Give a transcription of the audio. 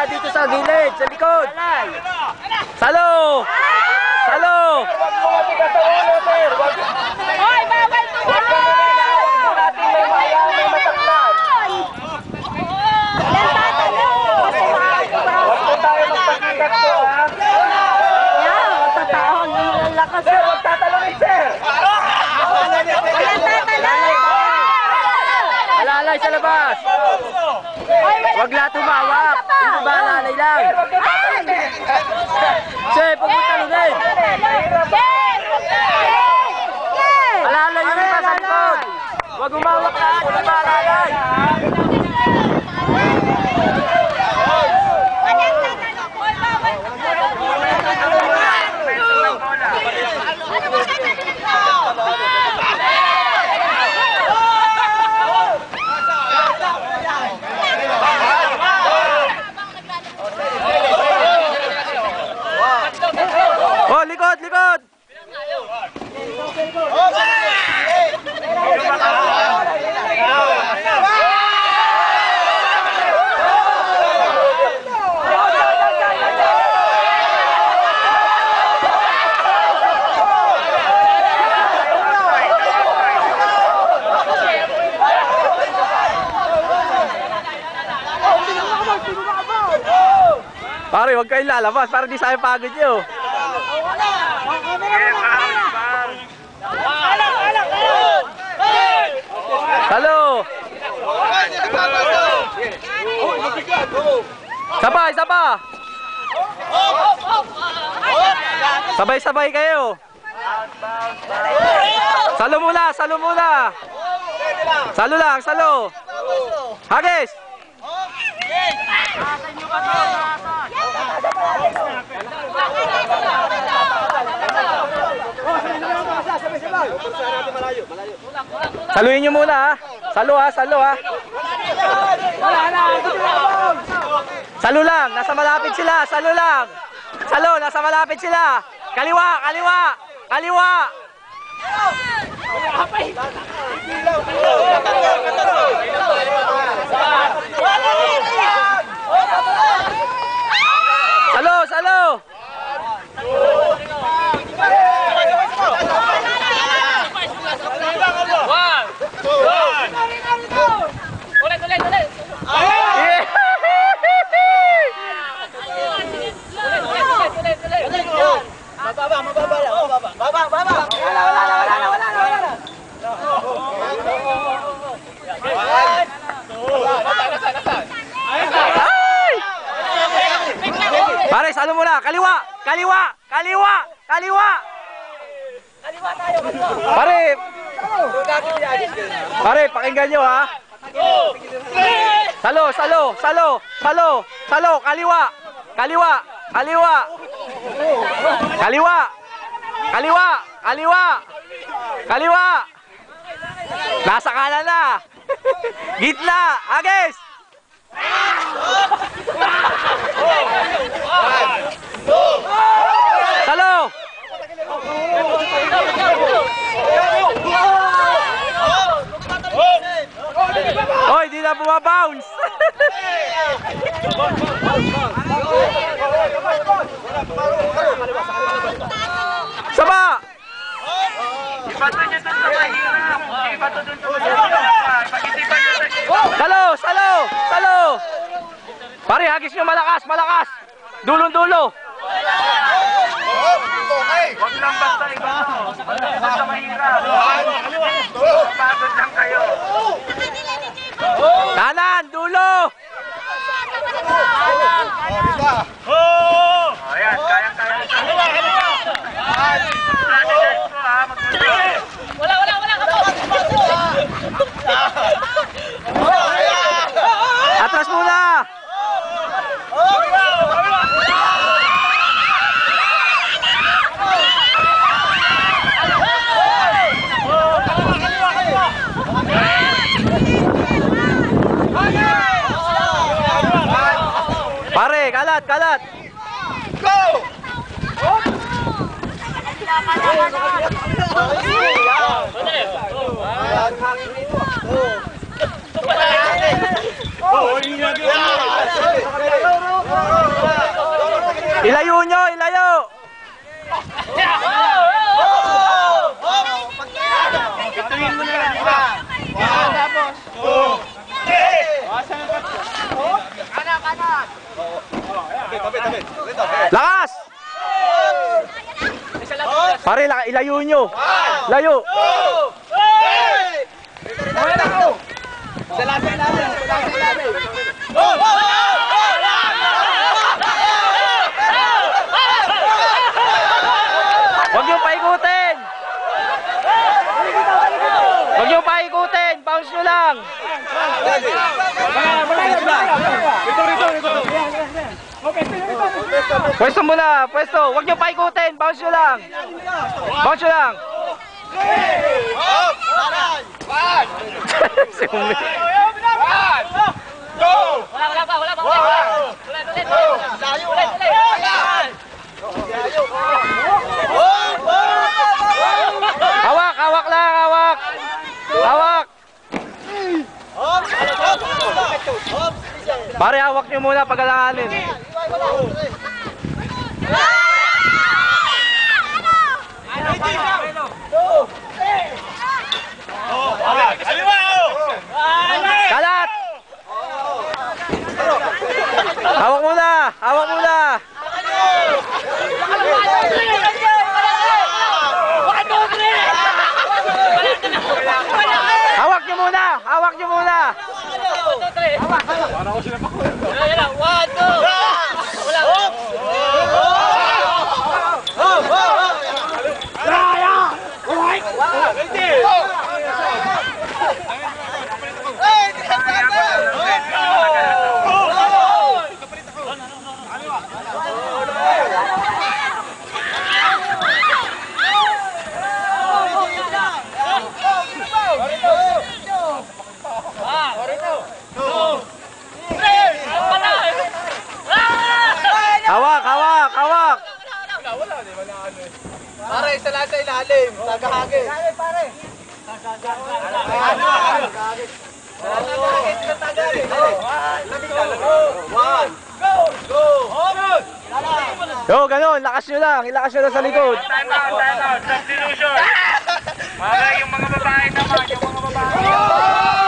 dito sa gilid, sa likod. Salo! Salo! Hoy, bawal tumakas! Sir, huwag tatalungin, sir! Alalay sa labas! Huwag lahat humawak! Hindi ba alalay lang? Sir, huwag mo talungin! Alalay yung iba sa likod! Huwag humawak lahat! Hindi ba alalay? Oh, likod, likod! Pare, huwag kayong lalabas para di sa'yo pagod nyo. Salo! Sabay, sabay! Sabay-sabay kayo! Salo muna, salo muna! Salo lang, salo! Hagis! Saluhin nyo muna ha. Salo ha, salo ha. Salo lang, nasa malapit sila, salo lang. Salo, nasa malapit sila. Kaliwa, kaliwa, kaliwa. Salo, salo. Pare, salo muna. Kaliwa, kaliwa, kaliwa, kaliwa. Kaliwa tayo, kaliwa. Pare. Pare, pakinggan nyo ha. Salo, salo, salo, salo, salo, kaliwa, kaliwa, kaliwa. Kaliwa. Kaliwa, kaliwa. Kaliwa. Nasa kanan na. Gitna, agis. Salo. Hoy, di na bumabounce. Sama. Salo, salo, salo. Pare, hagis nyo malakas, malakas. Dulong-dulo. Huwag lang basta iba. Basta mahirap. Pagod lang kayo. Kanan, dulo. Ayan, kaya-kaya. Wala. Atras muna. Pare, kalat, kalat. Go! Ilayo nyo, ilayo. Lakas! Pare, ilayo nyo. Layo. Huwag yung paikutin. Huwag yung paikutin. Bounce nyo lang. Pwesto muna, pwesto. Huwag nyo paikutin. Bounce nyo lang. Bounce nyo lang. Si Umi. Wala pa. Hawak lang, hawak. Hawak. Pare, hawak nyo muna pag-alanganin. Kalat! Hawak muna! Hawak muna! Hawak nyo muna! Hawak nyo muna! Hawak, hawak, hawak. Pare, isa lang sa ilalim. Tagahagin. Pare. Yo, ganun. Lakas nyo lang. Ilakas nyo lang sa likod. Time out. Substitution. Pare, yung mga babae naman. Yung mga babae.